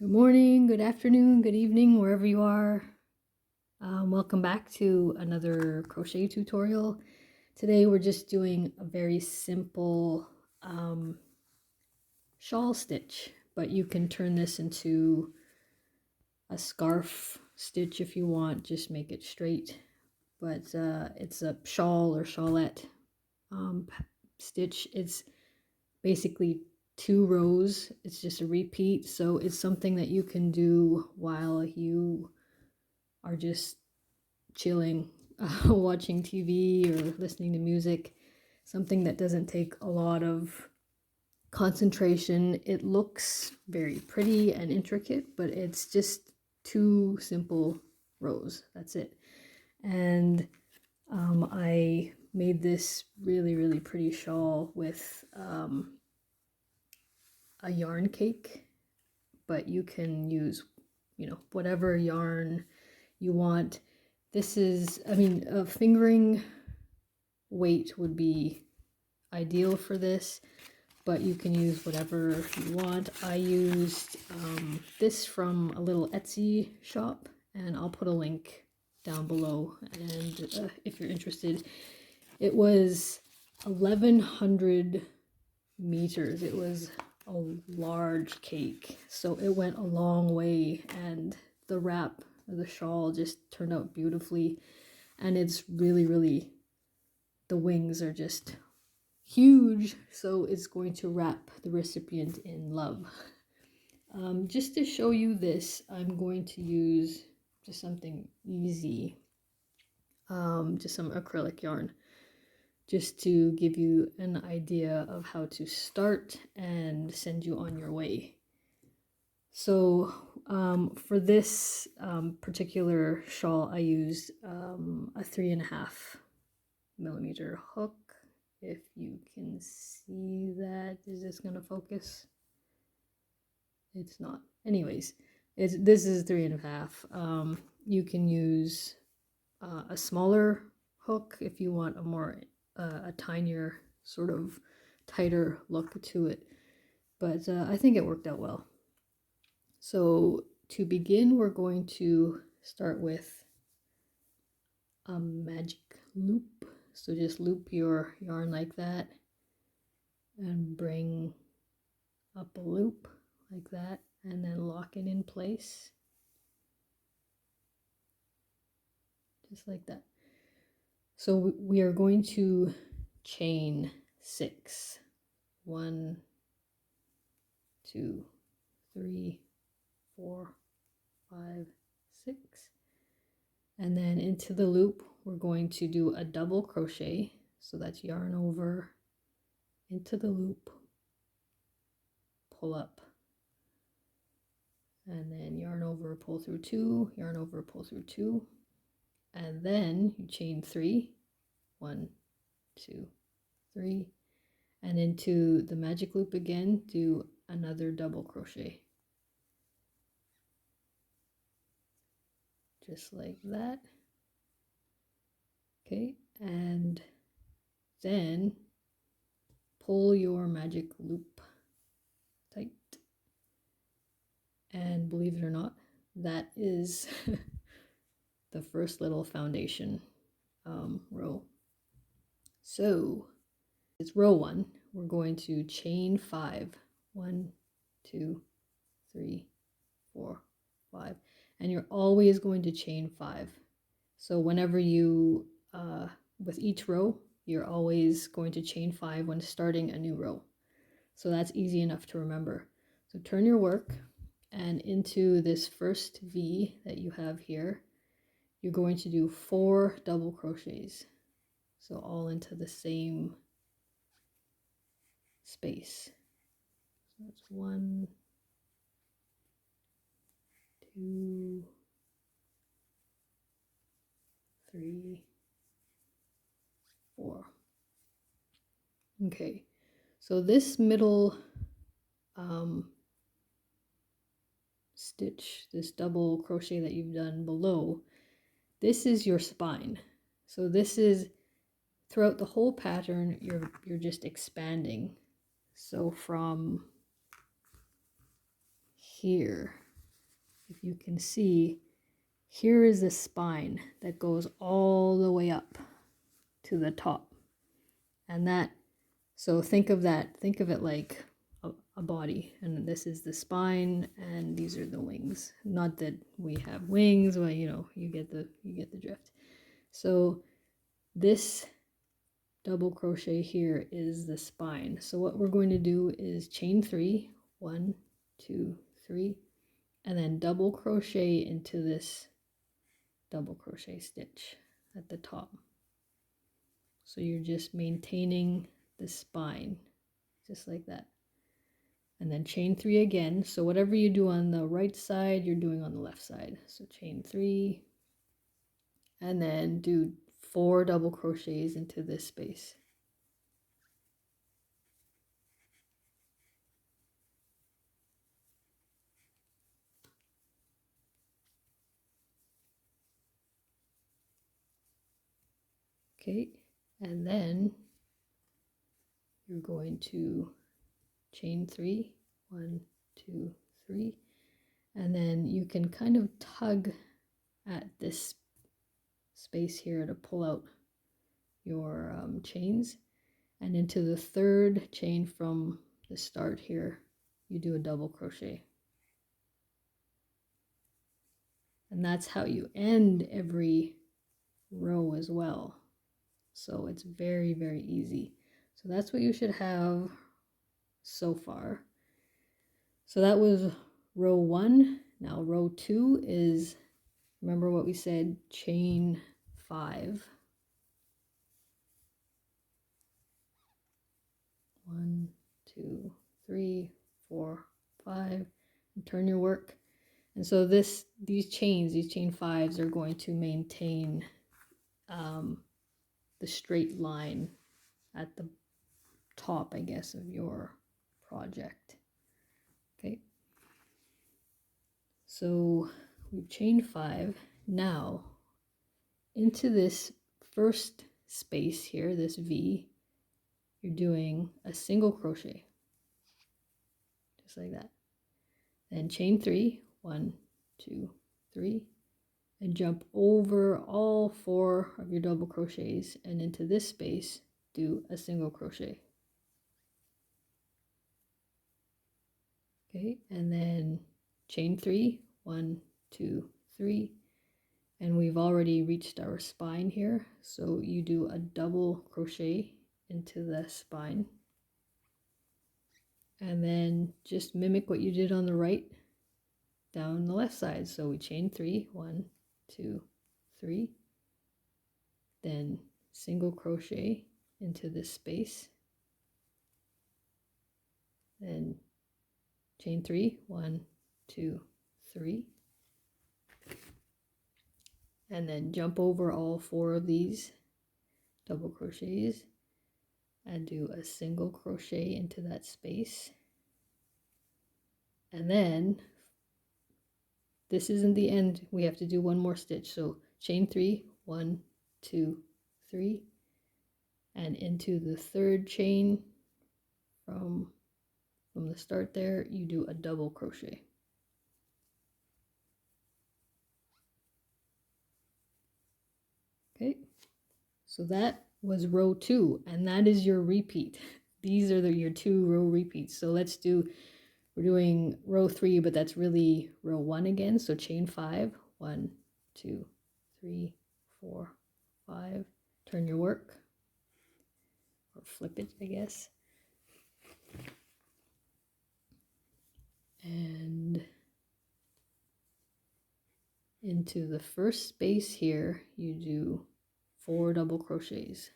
Good morning, good afternoon, good evening, wherever you are. Welcome back to another crochet tutorial. Today we're just doing a very simple shawl stitch, but you can turn this into a scarf stitch if you want, just make it straight. But it's a shawl or shawlette stitch. It's basically 2 rows. It's just a repeat, so it's something that you can do while you are just chilling, watching TV or listening to music. Something that doesn't take a lot of concentration. It looks very pretty and intricate, but it's just 2 simple rows. That's it. And I made this really pretty shawl with a yarn cake, but you can use, whatever yarn you want. This is, a fingering weight would be ideal for this, but you can use whatever you want. I used this from a little Etsy shop, and I'll put a link down below, and if you're interested. It was 1100 meters. It was a large cake, so it went a long way, and the wrap of the shawl just turned out beautifully, and it's really the wings are just huge, so it's going to wrap the recipient in love. Just to show you this, I'm going to use just something easy, just some acrylic yarn, just to give you an idea of how to start and send you on your way. So for this particular shawl, I used a 3.5 millimeter hook. If you can see that, is this gonna focus? It's not. Anyways, this is 3.5. You can use a smaller hook if you want a more a tinier, sort of tighter look to it, but I think it worked out well. So to begin, we're going to start with a magic loop. So just loop your yarn like that and bring up a loop like that, and then lock it in place just like that. So we are going to chain 6. 1, 2, 3, 4, 5, 6. And then into the loop, we're going to do a double crochet. So that's yarn over, into the loop, pull up, and then yarn over, pull through 2, yarn over, pull through 2, and then you chain 3. 1, 2, 3, and into the magic loop again, do another double crochet. Just like that. Okay, and then pull your magic loop tight. And believe it or not, that is the first little foundation row. So it's row 1. We're going to chain 5. 1, 2, 3, 4, 5. And you're always going to chain 5. So whenever you, with each row, you're always going to chain 5 when starting a new row. So that's easy enough to remember. So turn your work, and into this first V that you have here, you're going to do 4 double crochets. So all into the same space. So that's 1, 2, 3, 4. Okay, so this middle stitch, this double crochet that you've done below, this is your spine. So this is, throughout the whole pattern, you're just expanding. So from here, if you can see, here is the spine that goes all the way up to the top. And that, so think of it like a body, and this is the spine and these are the wings. Not that we have wings, but you know, you get the drift. So this double crochet here is the spine. So what we're going to do is chain 3, 1, 2, 3, and then double crochet into this double crochet stitch at the top. So you're just maintaining the spine, just like that. And then chain 3 again. So whatever you do on the right side, you're doing on the left side. So chain 3, and then do 4 double crochets into this space. Okay, and then you're going to chain 3, 1, 2, 3, and then you can kind of tug at this space here to pull out your chains, and into the third chain from the start here you do a double crochet, and that's how you end every row as well. So it's very, very easy. So that's what you should have so far. So that was row 1. Now row 2 is, remember what we said, chain 5. 1, 2, 3, 4, 5, and turn your work. And so these chain 5s are going to maintain the straight line at the top, I guess, of your project. Okay, so we've chained 5. Now into this first space here, this V, you're doing a single crochet, just like that. Then chain 3, 1, 2, 3, and jump over all 4 of your double crochets, and into this space do a single crochet. Okay, and then chain 3, 1, 2, 3, and we've already reached our spine here, so you do a double crochet into the spine, and then just mimic what you did on the right down the left side. So we chain 3, 1, 2, 3, then single crochet into this space, then chain 3, 1, 2, 3, and then jump over all 4 of these double crochets and do a single crochet into that space. And then this isn't the end, we have to do one more stitch. So chain 3, 1, 2, 3, and into the third chain from the start there, you do a double crochet. Okay, so that was row 2, and that is your repeat. These are your 2 row repeats. So let's do, we're doing row 3, but that's really row 1 again. So chain 5, 1, 2, 3, 4, 5, turn your work, or flip it, I guess. And into the first space here, you do 4 double crochets.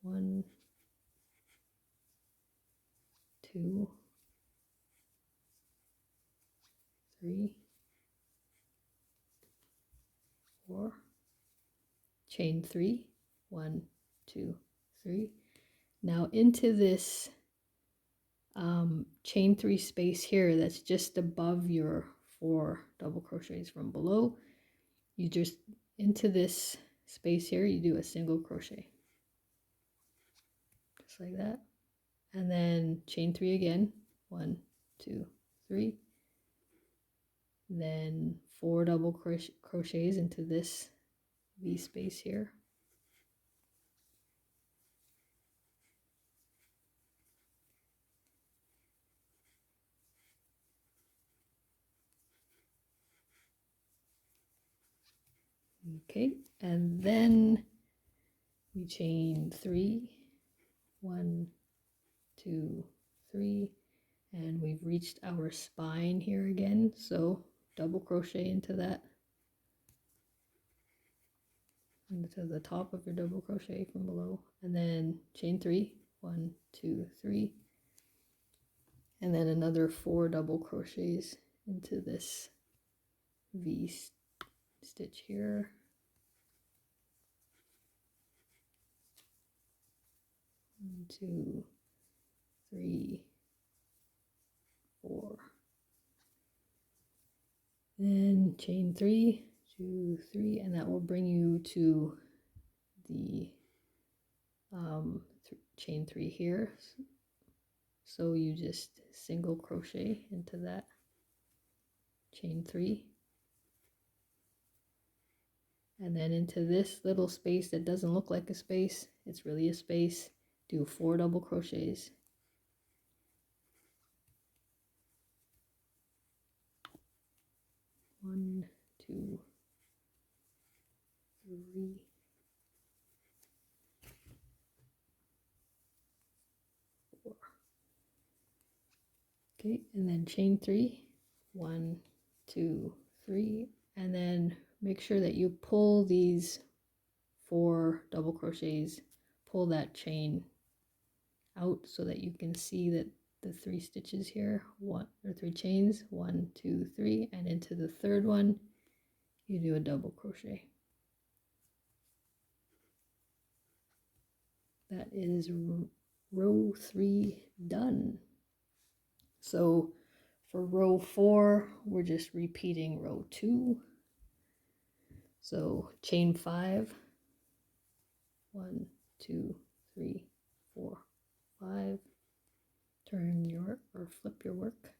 1, 2, 3, 4, chain 3, 1, 2, 3. Now into this chain 3 space here that's just above your 4 double crochets from below, you just, into this space here, you do a single crochet, just like that, and then chain 3 again, 1, 2, 3, then 4 double crochets into this V space here. Okay, and then we chain 3, 1, 2, 3, and we've reached our spine here again, so double crochet into that, into the top of your double crochet from below, and then chain 3, 1, 2, 3, and then another 4 double crochets into this V stitch here. 1, 2, 3, 4. Then chain 3, 2, 3, and that will bring you to the chain 3 here. So you just single crochet into that, chain 3, and then into this little space that doesn't look like a space, it's really a space, do 4 double crochets. 1, 2, 3, 4. Okay, and then chain 3, 1, 2, 3, and then make sure that you pull these 4 double crochets, pull that chain out so that you can see that the 3 stitches here, 3 chains, 1, 2, 3, and into the third one you do a double crochet. That is row 3 done. So for row 4 we're just repeating row 2. So chain 5, 1, 2, 3, 4, 5, turn your or flip your work,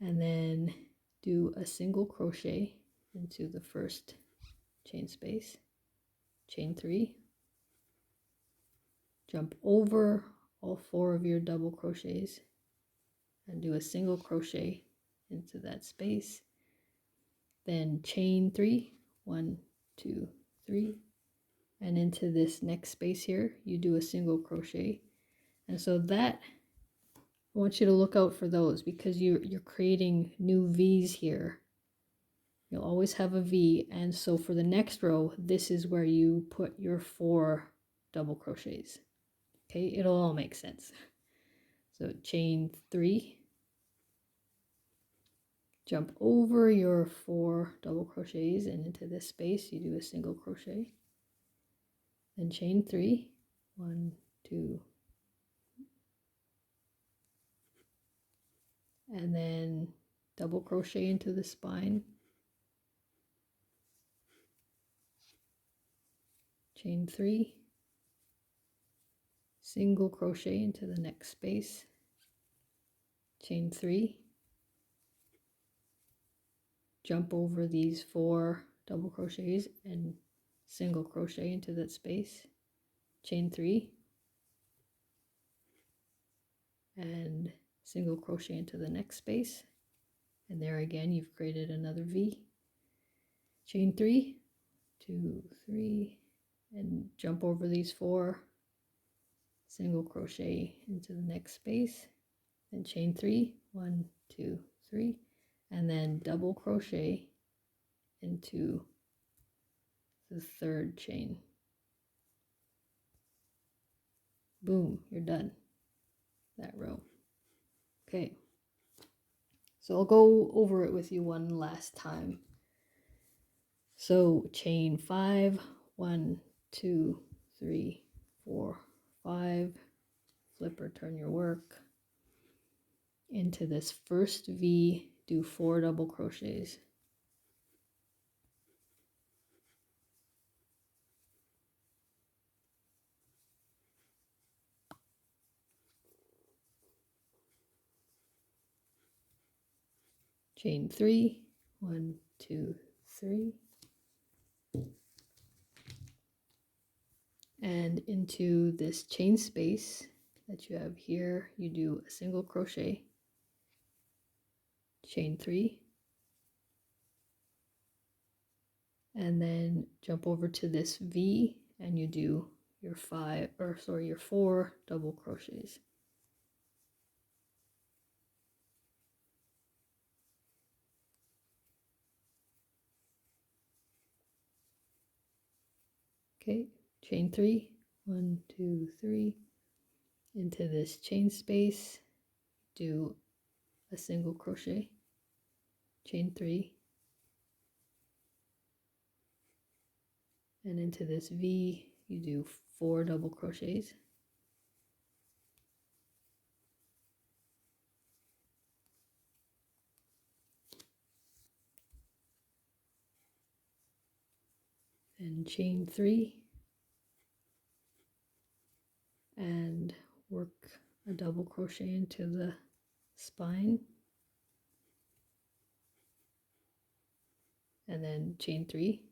and then do a single crochet into the first chain space, chain 3, jump over all 4 of your double crochets and do a single crochet into that space, then chain 3, 1, 2, 3, and into this next space here you do a single crochet. And so that, I want you to look out for those because you're creating new V's here. You'll always have a V, and so for the next row this is where you put your 4 double crochets. Okay, it'll all make sense. So chain 3, jump over your 4 double crochets, and into this space you do a single crochet, then chain 3, 1, 2, and then double crochet into the spine, chain 3, single crochet into the next space, chain 3, jump over these 4 double crochets and single crochet into that space, chain 3, and single crochet into the next space, and there again you've created another V, chain 3, 2, 3, and jump over these 4, single crochet into the next space, then chain 3, 1, 2, 3, and then double crochet into the third chain. Boom, you're done that row. Okay, so I'll go over it with you one last time. So chain 5, 1, 2, 3, 4, 5, flip or turn your work into this first V, do 4 double crochets, chain 3, 1, 2, 3, and into this chain space that you have here, you do a single crochet, chain 3, and then jump over to this V and you do your 4 double crochets. Okay, chain 3, 1, 2, 3, into this chain space, do a single crochet, chain 3, and into this V you do 4 double crochets, and chain 3, and work a double crochet into the spine, and then chain 3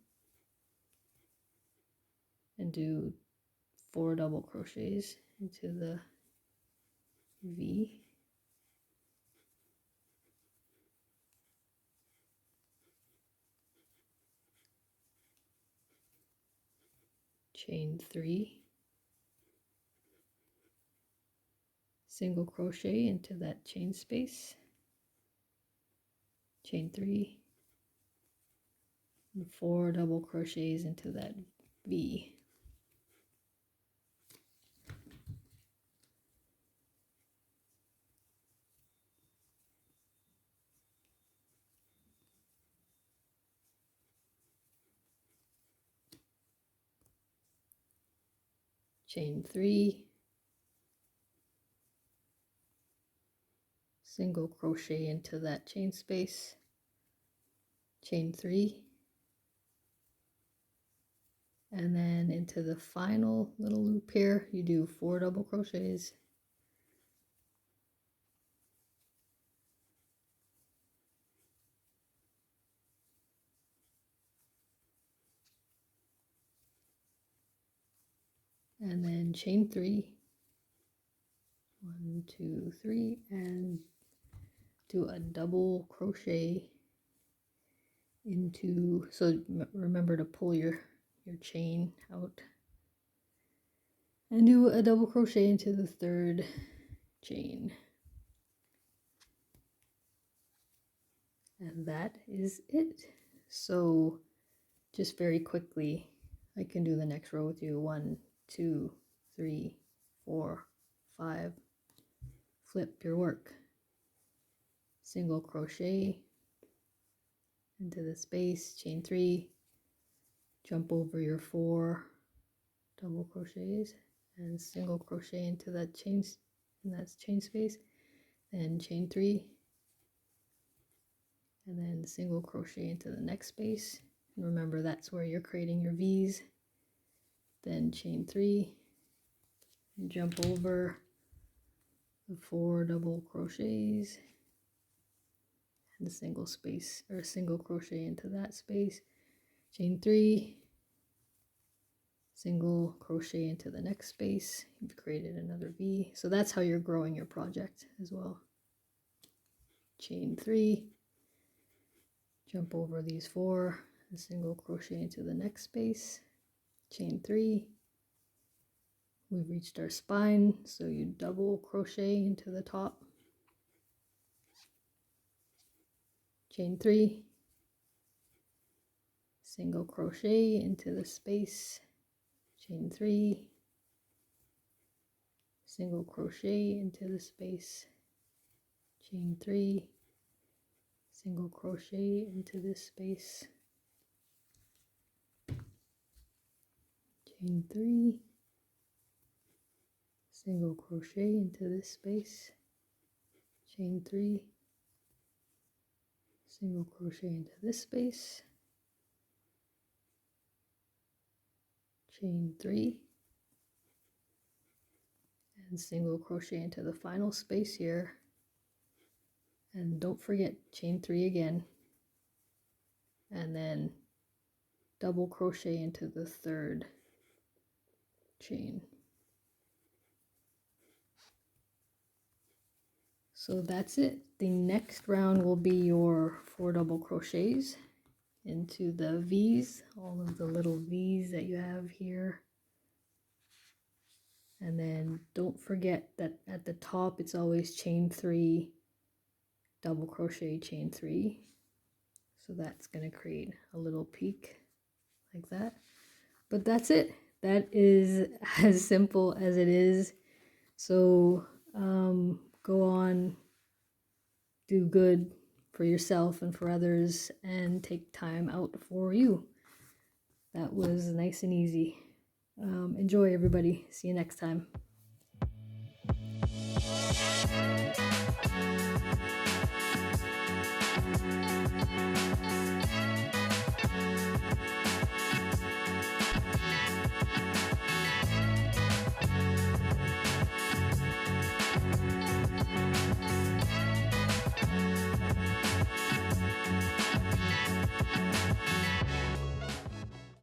and do 4 double crochets into the V, chain 3, single crochet into that chain space, chain 3, and 4 double crochets into that V. Chain 3, single crochet into that chain space, chain 3, and then into the final little loop here you do 4 double crochets, and then chain 3, 1, 2, 3, and do a double crochet into, so remember to pull your chain out, and do a double crochet into the 3rd chain. And that is it. So just very quickly, I can do the next row with you. 1, 2, 3, 4, 5. Flip your work. Single crochet into the space, chain 3, jump over your 4 double crochets, and single crochet into that chain, and that's chain space, then chain 3, and then single crochet into the next space. And remember, that's where you're creating your V's. Then chain 3, and jump over the 4 double crochets and a single space or a single crochet into that space, chain 3, single crochet into the next space. You've created another V. So that's how you're growing your project as well. Chain 3, jump over these 4, a single crochet into the next space, chain 3. We've reached our spine, so you double crochet into the top, chain 3, single crochet into the space, chain 3, single crochet into the space, chain 3, single crochet into this space, chain 3, single crochet into this space, chain 3, single crochet into this space, chain 3, and single crochet into the final space here, And don't forget, chain 3 again, and then double crochet into the 3rd chain. So that's it. The next round will be your 4 double crochets into the V's, all of the little V's that you have here. And then don't forget that at the top it's always chain 3, double crochet, chain 3. So that's going to create a little peak like that. But that's it. That is as simple as it is. So go on, do good for yourself and for others, and take time out for you. That was nice and easy. Enjoy, everybody. See you next time.